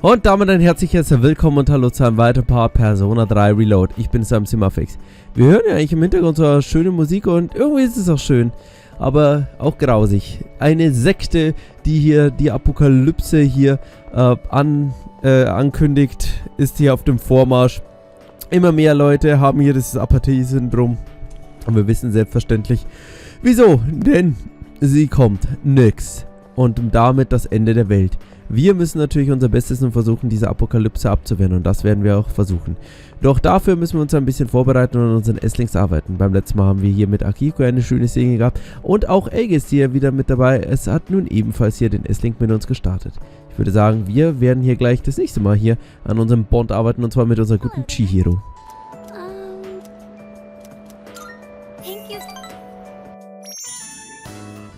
Und damit ein herzliches Willkommen und Hallo zu einem weiteren Part Persona 3 Reload. Ich bin Sam Simafix. Wir hören ja eigentlich im Hintergrund so schöne Musik und irgendwie ist es auch schön, aber auch grausig. Eine Sekte, die hier die Apokalypse hier ankündigt, ist hier auf dem Vormarsch. Immer mehr Leute haben hier das Apathie-Syndrom und wir wissen selbstverständlich, wieso, denn sie kommt nix und damit das Ende der Welt. Wir müssen natürlich unser Bestes und versuchen, diese Apokalypse abzuwehren und das werden wir auch versuchen. Doch dafür müssen wir uns ein bisschen vorbereiten und an unseren Esslings arbeiten. Beim letzten Mal haben wir hier mit Akiko eine schöne Szene gehabt und auch Aegis hier wieder mit dabei. Es hat nun ebenfalls hier den Essling mit uns gestartet. Ich würde sagen, wir werden hier gleich das nächste Mal hier an unserem Bond arbeiten und zwar mit unserer guten Chihiro.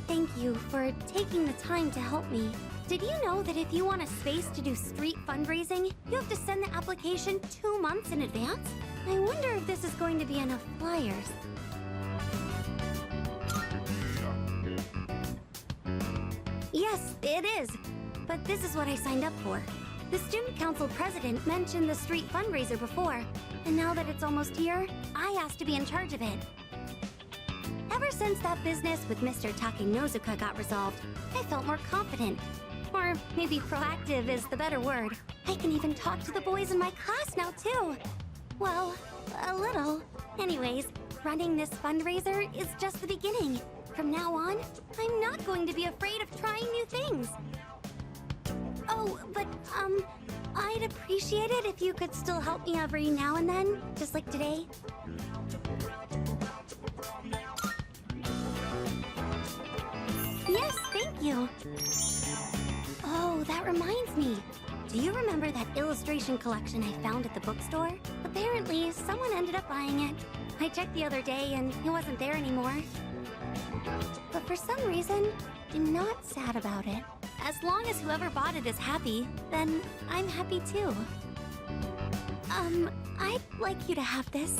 Thank you for taking the time to help me. Did you know that if you want a space to do street fundraising, you have to send the application 2 months in advance? I wonder if this is going to be enough flyers. Yes, it is. But this is what I signed up for. The student council president mentioned the street fundraiser before, and now that it's almost here, I asked to be in charge of it. Ever since that business with Mr. Takenozuka got resolved, I felt more confident. Or maybe proactive is the better word. I can even talk to the boys in my class now too. Well, a little. Anyways, running this fundraiser is just the beginning. From now on, I'm not going to be afraid of trying new things. Oh, but I'd appreciate it if you could still help me every now and then, just like today. Yes, thank you. Oh, that reminds me. Do you remember that illustration collection I found at the bookstore? Apparently, someone ended up buying it. I checked the other day and it wasn't there anymore. But for some reason, I'm not sad about it. As long as whoever bought it is happy, then I'm happy too. I'd like you to have this.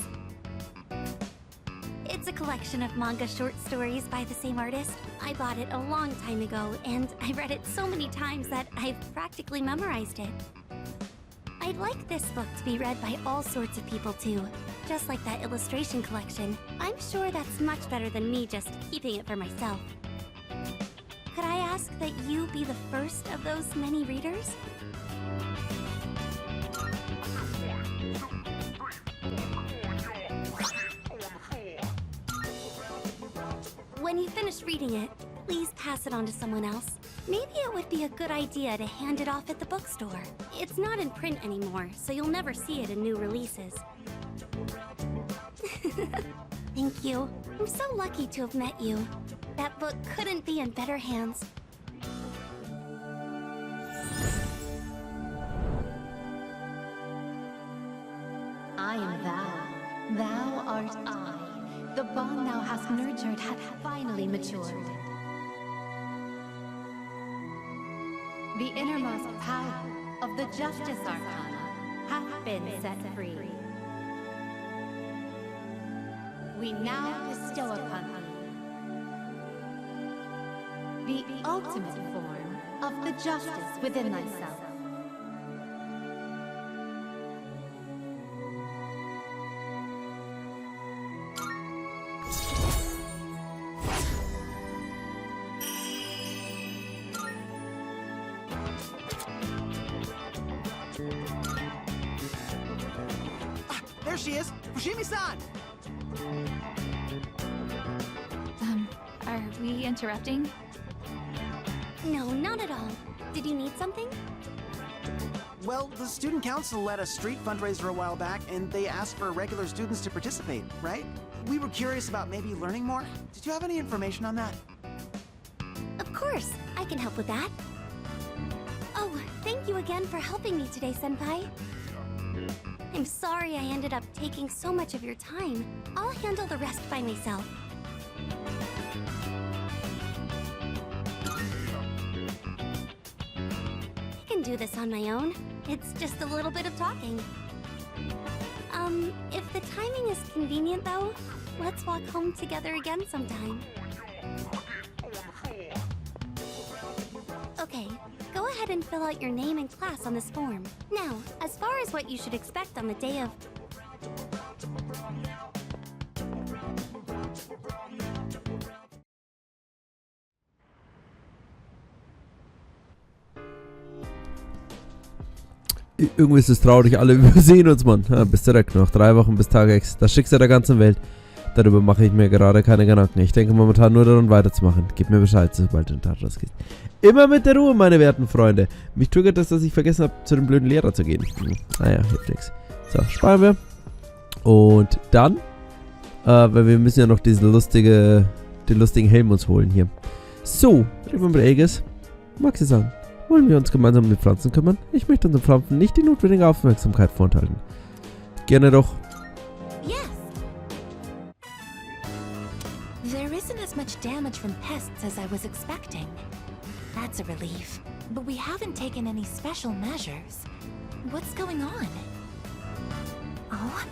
It's a collection of manga short stories by the same artist. I bought it a long time ago, and I read it so many times that I've practically memorized it. I'd like this book to be read by all sorts of people too, just like that illustration collection. I'm sure that's much better than me just keeping it for myself. Could I ask that you be the first of those many readers? When you finish reading it, please pass it on to someone else. Maybe it would be a good idea to hand it off at the bookstore. It's not in print anymore, so you'll never see it in new releases. Thank you. I'm so lucky to have met you. That book couldn't be in better hands. I am thou. Thou art I. The bond thou hast nurtured hath finally matured. The innermost power of the Justice Arcana hath been set free. We now bestow upon thee the ultimate form of the justice within thyself. There she is! Fushimi-san! Are we interrupting? No, not at all. Did you need something? Well, the student council led a street fundraiser a while back, and they asked for regular students to participate, right? We were curious about maybe learning more. Did you have any information on that? Of course, I can help with that. Oh, thank you again for helping me today, Senpai. I'm sorry I ended up taking so much of your time. I'll handle the rest by myself. I can do this on my own. It's just a little bit of talking. If the timing is convenient though, let's walk home together again sometime. Okay, go ahead ahead and fill out your name and class on this form. Now, as far as what you should expect on the day of... Irgendwie ist es traurig, alle übersehen uns, Mann. Ja, bis direkt, noch 3 Wochen bis Tag X. Das Schicksal der ganzen Welt. Darüber mache ich mir gerade keine Gedanken. Ich denke momentan nur daran weiterzumachen. Gib mir Bescheid, sobald du den Tag rausgehst. Immer mit der Ruhe, meine werten Freunde. Mich triggert das, dass ich vergessen habe, zu dem blöden Lehrer zu gehen. Naja, hilft nix. So, sparen wir. Und dann, weil wir müssen ja noch den lustigen Helm uns holen hier. So, Remember Aegis. Magst du sagen? Wollen wir uns gemeinsam um die Pflanzen kümmern? Ich möchte unseren Pflanzen nicht die notwendige Aufmerksamkeit vorenthalten. Gerne doch. Yes. There isn't as much damage from pests as I was expecting. That's a relief. But we haven't taken any special measures. What's going on? Oh,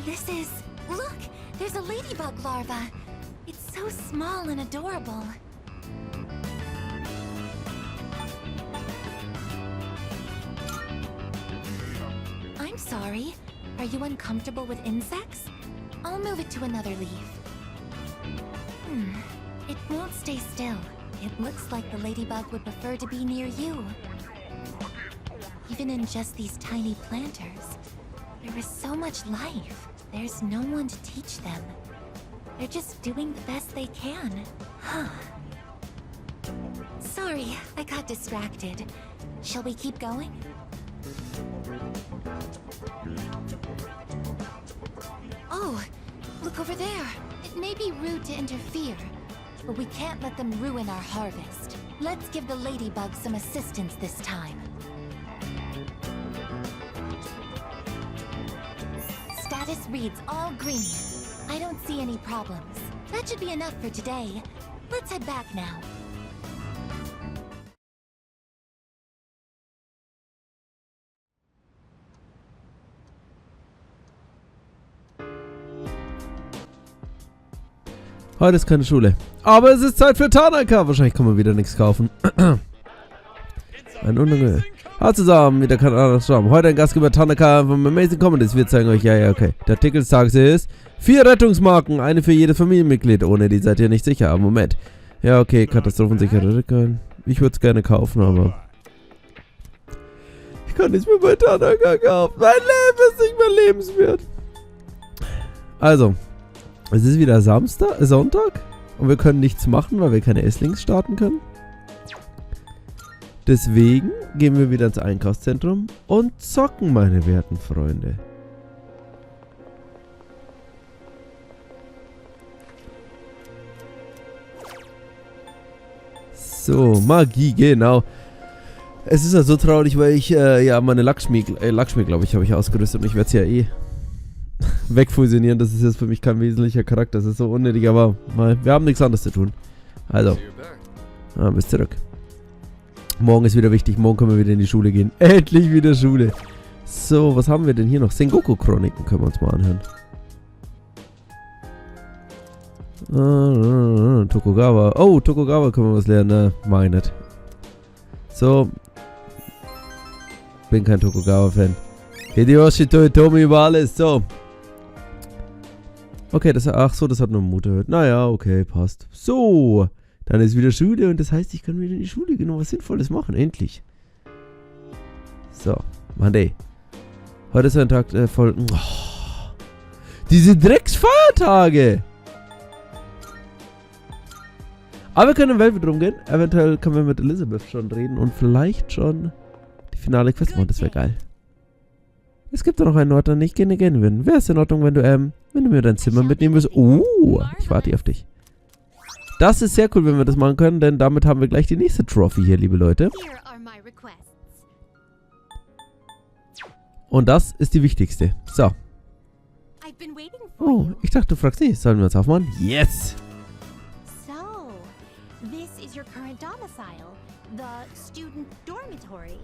this is... Look! There's a ladybug larva. It's so small and adorable. I'm sorry. Are you uncomfortable with insects? I'll move it to another leaf. It won't stay still. It looks like the ladybug would prefer to be near you. Even in just these tiny planters, there is so much life. There's no one to teach them. They're just doing the best they can. Huh. Sorry, I got distracted. Shall we keep going? Oh, look over there. It may be rude to interfere, but we can't let them ruin our harvest. Let's give the ladybug some assistance this time. Status reads all green. I don't see any problems. That should be enough for today. Let's head back now. Heute ist keine Schule. Aber es ist Zeit für Tanaka. Wahrscheinlich kann man wieder nichts kaufen. Ein Unruhe. Hallo zusammen, wieder kein anderes Stamm. Heute ein Gastgeber Tanaka vom Amazing Comedies. Wir zeigen euch, ja, okay. Der Artikel des Tages ist 4 Rettungsmarken, eine für jedes Familienmitglied. Ohne die seid ihr nicht sicher. Aber Moment. Ja, okay, katastrophensichere Rückkehr. Ich würde es gerne kaufen, aber... Ich kann nichts mehr bei Tanaka kaufen. Mein Leben ist nicht mehr lebenswert. Also... Es ist wieder Sonntag und wir können nichts machen, weil wir keine Esslings starten können. Deswegen gehen wir wieder ins Einkaufszentrum und zocken, meine werten Freunde. So, Magie, genau. Es ist ja so traurig, weil ich, ja, meine Lakshmi, glaube ich, habe ich ausgerüstet und ich werde es ja eh wegfusionieren. Das ist jetzt für mich kein wesentlicher Charakter. Das ist so unnötig, aber mal, wir haben nichts anderes zu tun. Also, bis zurück. Morgen ist wieder wichtig. Morgen können wir wieder in die Schule gehen. Endlich wieder Schule. So, was haben wir denn hier noch? Sengoku-Chroniken können wir uns mal anhören. Tokugawa. Oh, Tokugawa können wir was lernen. Mach ich nicht. So. Bin kein Tokugawa-Fan. Hideyoshi Toyotomi über alles. So. Okay, das hat nur Mutter gehört. Naja, okay, passt. So. Dann ist wieder Schule und das heißt, ich kann wieder in die Schule gehen und was Sinnvolles machen. Endlich. So. Mann, ey. Heute ist ein Tag voll... Oh, diese Drecksfeiertage! Aber wir können in Velvet rumgehen. Eventuell können wir mit Elizabeth schon reden und vielleicht schon die finale Quest machen. Das wäre geil. Es gibt doch noch einen Ort, an den ich gerne gehen will. Wäre es in Ordnung, wenn du mir dein Zimmer mitnehmen willst? Oh, ich warte hier auf dich. Das ist sehr cool, wenn wir das machen können, denn damit haben wir gleich die nächste Trophy hier, liebe Leute. Und das ist die wichtigste. So. Oh, ich dachte, du fragst nicht. Sollen wir uns aufmachen? Yes! So, this is your current domicile, the student dormitory.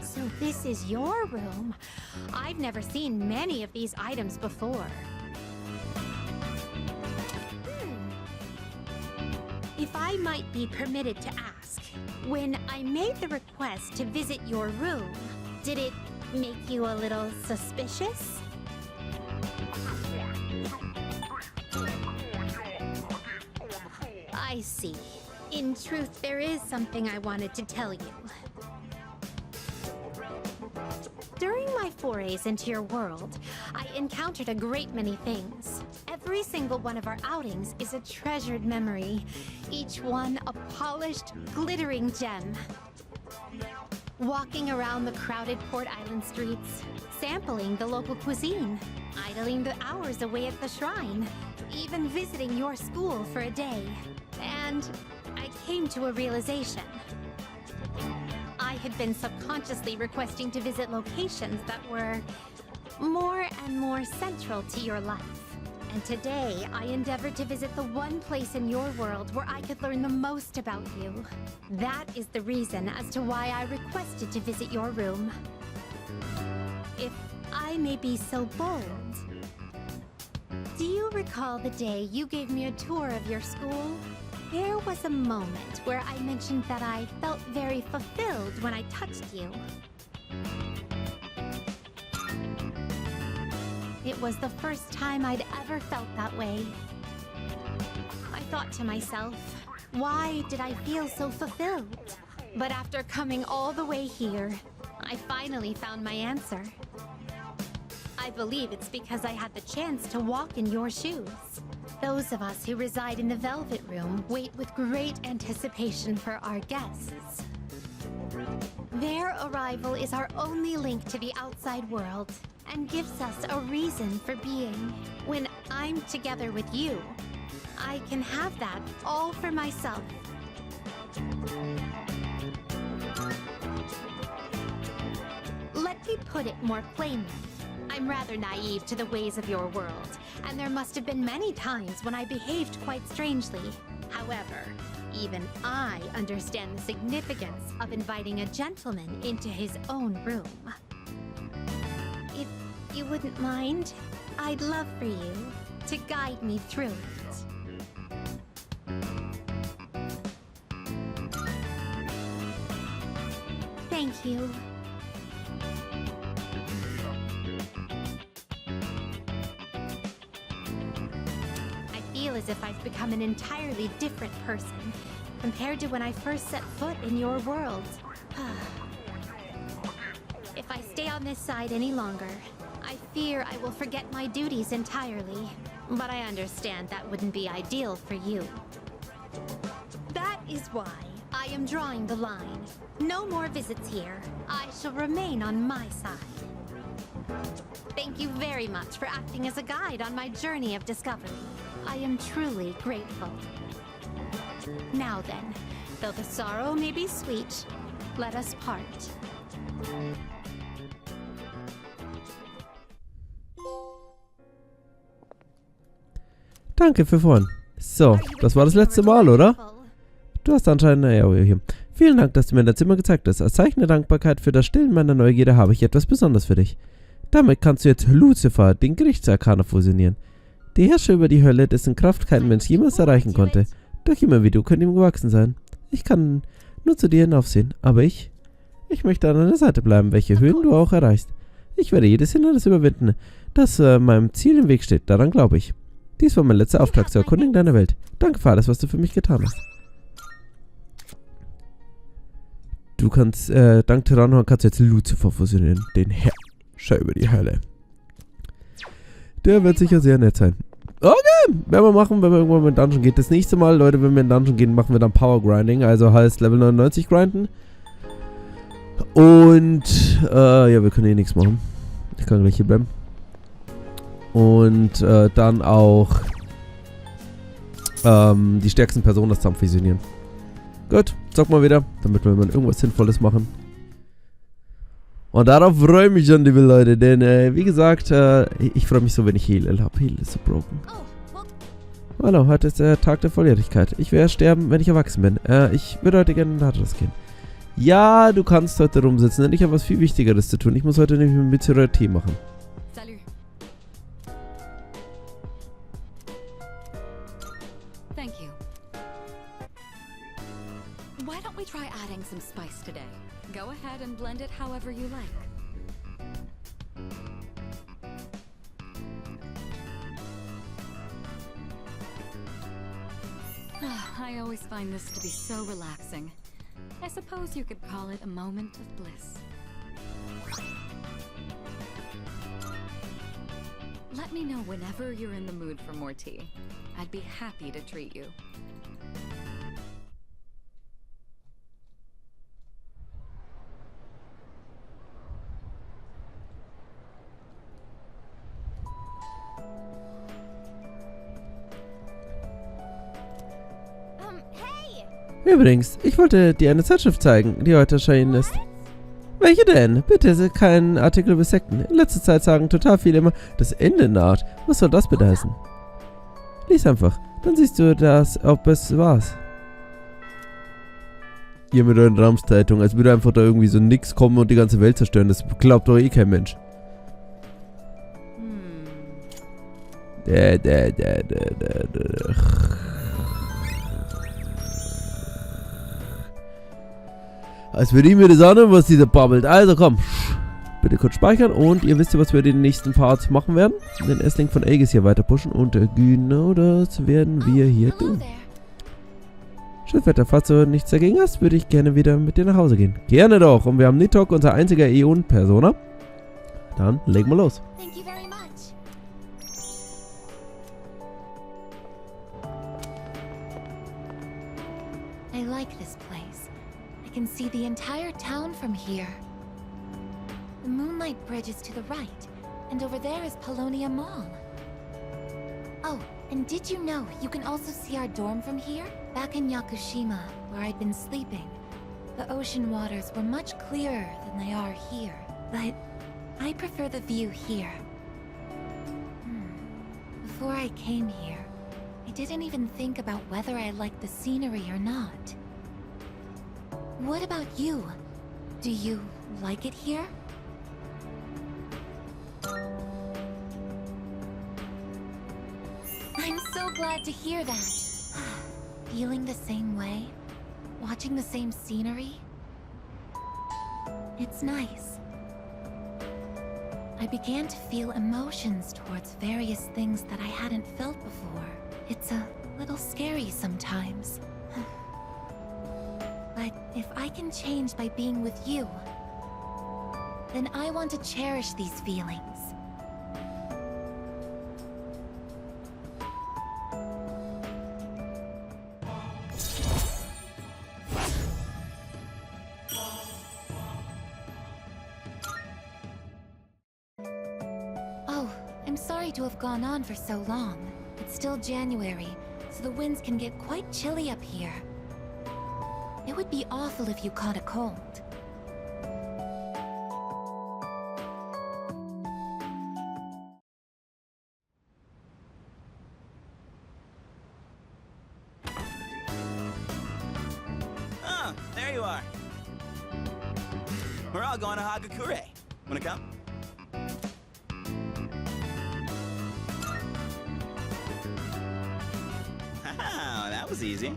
So this is your room. I've never seen many of these items before. If I might be permitted to ask, when I made the request to visit your room, did it make you a little suspicious? I see. In truth, there is something I wanted to tell you. During my forays into your world, I encountered a great many things. Every single one of our outings is a treasured memory, each one a polished, glittering gem. Walking around the crowded Port Island streets, sampling the local cuisine, idling the hours away at the shrine, even visiting your school for a day. And I came to a realization. I had been subconsciously requesting to visit locations that were more and more central to your life. And today, I endeavored to visit the one place in your world where I could learn the most about you. That is the reason as to why I requested to visit your room. If I may be so bold, do you recall the day you gave me a tour of your school? There was a moment where I mentioned that I felt very fulfilled when I touched you. It was the first time I'd ever felt that way. I thought to myself, why did I feel so fulfilled? But after coming all the way here, I finally found my answer. I believe it's because I had the chance to walk in your shoes. Those of us who reside in the Velvet Room wait with great anticipation for our guests. Their arrival is our only link to the outside world and gives us a reason for being. When I'm together with you, I can have that all for myself. Let me put it more plainly. I'm rather naive to the ways of your world, and there must have been many times when I behaved quite strangely. However, even I understand the significance of inviting a gentleman into his own room. If you wouldn't mind, I'd love for you to guide me through it. Thank you. As if I've become an entirely different person compared to when I first set foot in your world. If I stay on this side any longer, I fear I will forget my duties entirely. But I understand that wouldn't be ideal for you. That is why I am drawing the line. No more visits here. I shall remain on my side. Thank you very much for acting as a guide on my journey of discovery. I am truly grateful. Now then, though the sorrow may be sweet, let us part. Danke für vorhin. So, das war das letzte Mal, oder? Du hast anscheinend... Naja, hier. Vielen Dank, dass du mir dein Zimmer gezeigt hast. Als Zeichen der Dankbarkeit für das Stillen meiner Neugierde habe ich etwas Besonderes für dich. Damit kannst du jetzt Lucifer, den Gerichtsarkaner, fusionieren. Der Herrscher über die Hölle, dessen Kraft kein Mensch jemals erreichen konnte. Doch jemand wie du könnte ihm gewachsen sein. Ich kann nur zu dir hinaufsehen, aber ich möchte an deiner Seite bleiben, welche Höhen du auch erreichst. Ich werde jedes Hindernis überwinden, das meinem Ziel im Weg steht, daran glaube ich. Dies war mein letzter Auftrag zur Erkundung deiner Welt. Danke für alles, was du für mich getan hast. Du kannst, dank Tyranno kannst du jetzt Lucifer fusionieren, den Herrscher über die Hölle. Der wird sicher sehr nett sein. Okay, werden wir machen, wenn wir irgendwann in den Dungeon gehen. Das nächste Mal, Leute, wenn wir in den Dungeon gehen, machen wir dann Power Grinding, also heißt Level 99 grinden. Und, ja, wir können hier nichts machen. Ich kann gleich hier bleiben. Und, dann auch, die stärksten Personen zusammen fusionieren. Gut, sag mal wieder, damit wir mal irgendwas Sinnvolles machen. Und darauf freue ich mich schon, liebe Leute, denn, wie gesagt, ich freue mich so, wenn ich Heal habe. Heal ist so broken. Hallo, heute ist der Tag der Volljährigkeit. Ich werde sterben, wenn ich erwachsen bin. Ich würde heute gerne in den Atlus gehen. Ja, du kannst heute rumsitzen, denn ich habe was viel Wichtigeres zu tun. Ich muss heute nämlich mit Mysterie Tee machen. Salut. Thank you. Why don't we try adding some spice today? Go ahead and blend it however you like. I always find this to be so relaxing. I suppose you could call it a moment of bliss. Let me know whenever you're in the mood for more tea. I'd be happy to treat you. Hey! Übrigens, ich wollte dir eine Zeitschrift zeigen, die heute erschienen ist. Welche denn? Bitte keinen Artikel über Sekten. In letzter Zeit sagen total viele immer, das Ende naht. Was soll das bitte heißen? Lies einfach. Dann siehst du das, ob es war's. Ihr mit euren Ramszeitung, als würde einfach da irgendwie so nix kommen und die ganze Welt zerstören. Das glaubt doch eh kein Mensch. Als würde ich mir das anhören, was dieser babbelt. Also komm, bitte kurz speichern und ihr wisst ja, was wir den nächsten Part machen werden. Den Essling von Aegis hier weiter pushen und genau das werden wir hier tun. Schildwetter, falls du nichts dagegen hast, würde ich gerne wieder mit dir nach Hause gehen. Gerne doch. Und wir haben Nitok, unser einziger Eon-Persona. Dann legen wir los. Thank you very much. I like this place. I can see the entire town from here. The Moonlight Bridge is to the right, and over there is Polonia Mall. Oh, and did you know you can also see our dorm from here? Back in Yakushima, where I'd been sleeping, the ocean waters were much clearer than they are here. But I prefer the view here. Before I came here, I didn't even think about whether I liked the scenery or not. What about you? Do you like it here? I'm so glad to hear that. Feeling the same way? Watching the same scenery? It's nice. I began to feel emotions towards various things that I hadn't felt before. It's a little scary sometimes. But if I can change by being with you, then I want to cherish these feelings. Oh, I'm sorry to have gone on for so long. It's still January, so the winds can get quite chilly up here. It would be awful if you caught a cold. Oh, there you are. We're all going to Hagakure. Wanna come? Haha, that was easy.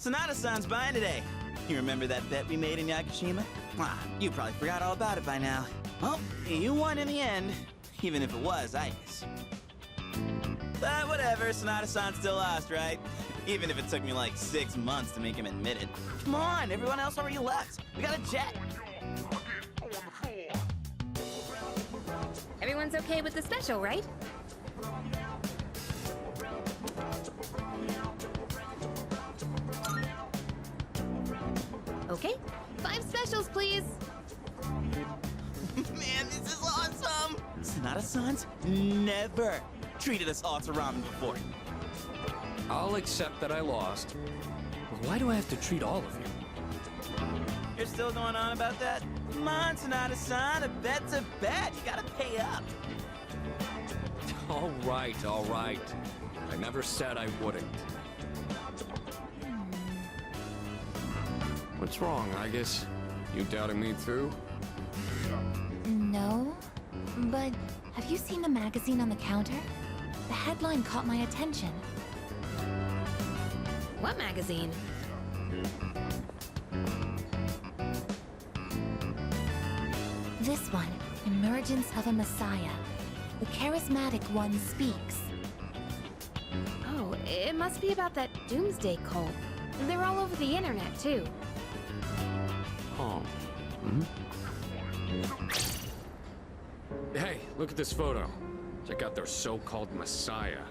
Sonata-san's buying today. You remember that bet we made in Yakushima? Ah, you probably forgot all about it by now. Well, you won in the end, even if it was ice. But whatever, Sonata-san still lost, right? Even if it took me like 6 months to make him admit it. Come on, everyone else already left. We got a jet. Everyone's okay with the special, right? Okay, 5 specials, please. Man, this is awesome! Sonata-san's never treated us all to ramen before. I'll accept that I lost. But why do I have to treat all of you? You're still going on about that? Come on, Sonata-san, a bet's a bet. You gotta pay up. All right, all right. I never said I wouldn't. What's wrong, I guess? You doubting me too? No, but have you seen the magazine on the counter? The headline caught my attention. What magazine? This one, Emergence of a Messiah. The charismatic one speaks. Oh, it must be about that doomsday cult. They're all over the internet, too. Oh. Hmm? Hey, look at this photo. Check out their so-called messiah.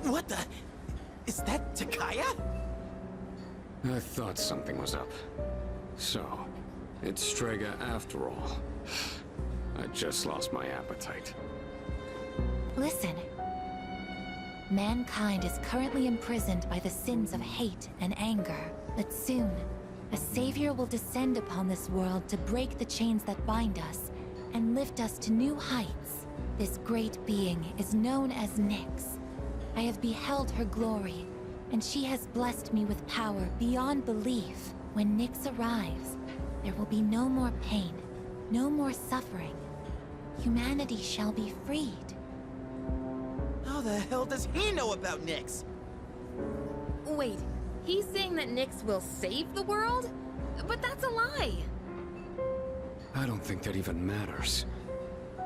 What the? Is that Takaya? I thought something was up. So, it's Strega after all. I just lost my appetite. Listen. Mankind is currently imprisoned by the sins of hate and anger. But soon, a savior will descend upon this world to break the chains that bind us and lift us to new heights. This great being is known as Nyx. I have beheld her glory, and she has blessed me with power beyond belief. When Nyx arrives, there will be no more pain, no more suffering. Humanity shall be freed. How the hell does he know about Nyx? Wait, he's saying that Nyx will save the world? But that's a lie! I don't think that even matters.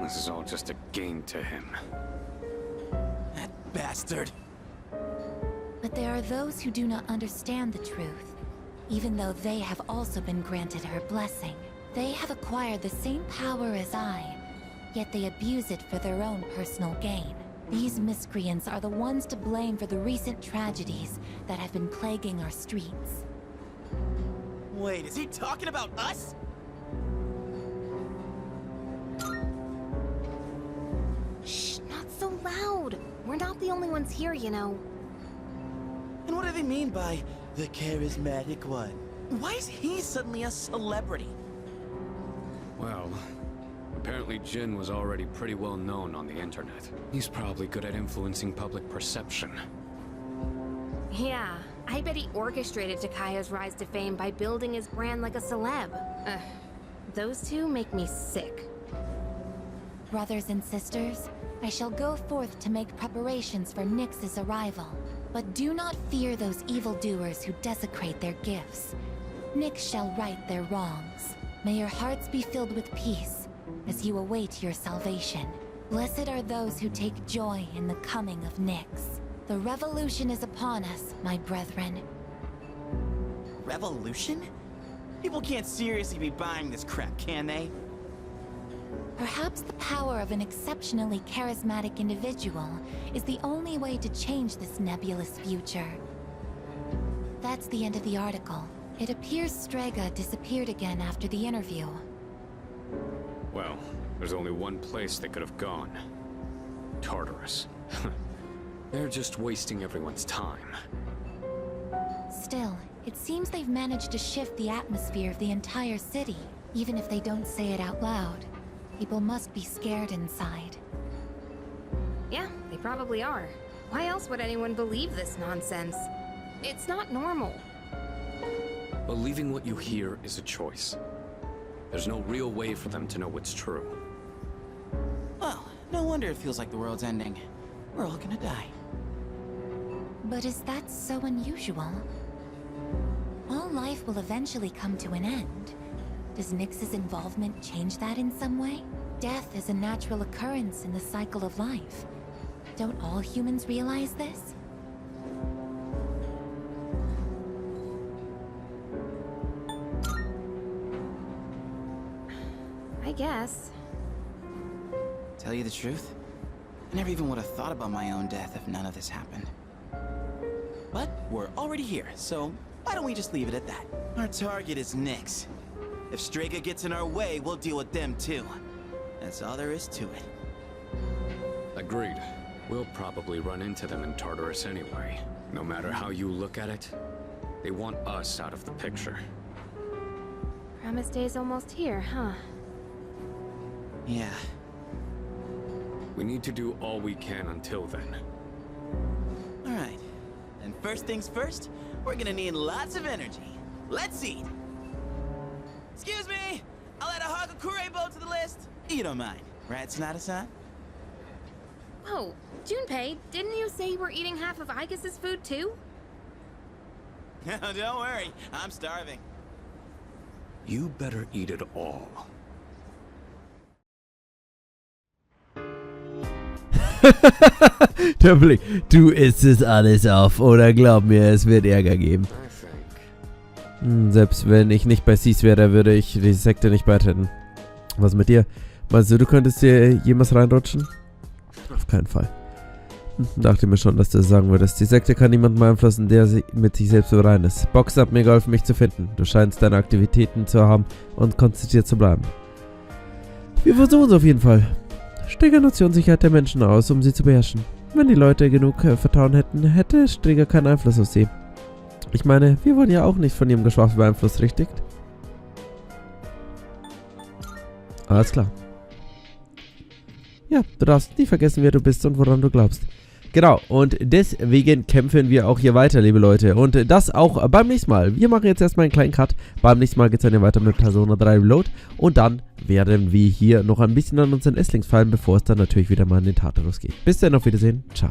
This is all just a game to him. That bastard. But there are those who do not understand the truth, even though they have also been granted her blessing. They have acquired the same power as I, yet they abuse it for their own personal gain. These miscreants are the ones to blame for the recent tragedies that have been plaguing our streets. Wait, is he talking about us? Shh, not so loud! We're not the only ones here, you know. And what do they mean by the charismatic one? Why is he suddenly a celebrity? Well, apparently Jin was already pretty well known on the internet. He's probably good at influencing public perception. Yeah, I bet he orchestrated Takaya's rise to fame by building his brand like a celeb. Those two make me sick. Brothers and sisters, I shall go forth to make preparations for Nyx's arrival. But do not fear those evildoers who desecrate their gifts. Nyx shall right their wrongs. May your hearts be filled with peace as you await your salvation. Blessed are those who take joy in the coming of Nyx. The revolution is upon us, my brethren. Revolution? People can't seriously be buying this crap, can they? Perhaps the power of an exceptionally charismatic individual is the only way to change this nebulous future. That's the end of the article. It appears Strega disappeared again after the interview. Well, there's only one place they could have gone. Tartarus. They're just wasting everyone's time. Still, it seems they've managed to shift the atmosphere of the entire city. Even if they don't say it out loud, people must be scared inside. Yeah, they probably are. Why else would anyone believe this nonsense? It's not normal. Believing what you hear is a choice. There's no real way for them to know what's true. Well, no wonder it feels like the world's ending. We're all gonna die. But is that so unusual? All life will eventually come to an end. Does Nyx's involvement change that in some way? Death is a natural occurrence in the cycle of life. Don't all humans realize this? I guess. Tell you the truth, I never even would have thought about my own death if none of this happened. But we're already here, so why don't we just leave it at that? Our target is Nyx. If Strega gets in our way, we'll deal with them too. That's all there is to it. Agreed. We'll probably run into them in Tartarus anyway. No matter how you look at it, they want us out of the picture. Promise Day's almost here, huh? Yeah. We need to do all we can until then. Alright. And first things first, we're gonna need lots of energy. Let's eat! Excuse me! I'll add a Hagakure bowl to the list. You don't mind, right, Sonata-san? Oh, Junpei, didn't you say you were eating half of Aigis' food too? Don't worry, I'm starving. You better eat it all. Der Blick. Du isst es alles auf, oder glaub mir, es wird Ärger geben. I think. Selbst wenn ich nicht bei Sis wäre, würde ich die Sekte nicht beitreten. Was mit dir? Meinst du könntest dir jemals reinrutschen? Auf keinen Fall. Dachte mir schon, dass du das sagen würdest. Die Sekte kann niemanden beeinflussen, der mit sich selbst überein ist. Boxen hat mir geholfen, mich zu finden. Du scheinst deine Aktivitäten zu haben und konzentriert zu bleiben. Wir versuchen es auf jeden Fall. Strigger nutzt die Unsicherheit der Menschen aus, um sie zu beherrschen. Wenn die Leute genug Vertrauen hätten, hätte Strigger keinen Einfluss auf sie. Ich meine, wir wurden ja auch nicht von ihrem Geschwafel beeinflusst, richtig? Alles klar. Ja, du darfst nie vergessen, wer du bist und woran du glaubst. Genau, und deswegen kämpfen wir auch hier weiter, liebe Leute. Und das auch beim nächsten Mal. Wir machen jetzt erstmal einen kleinen Cut. Beim nächsten Mal geht es dann ja weiter mit Persona 3 Reload. Und dann werden wir hier noch ein bisschen an unseren Esslings fallen, bevor es dann natürlich wieder mal in den Tartarus geht. Bis dann, auf Wiedersehen. Ciao.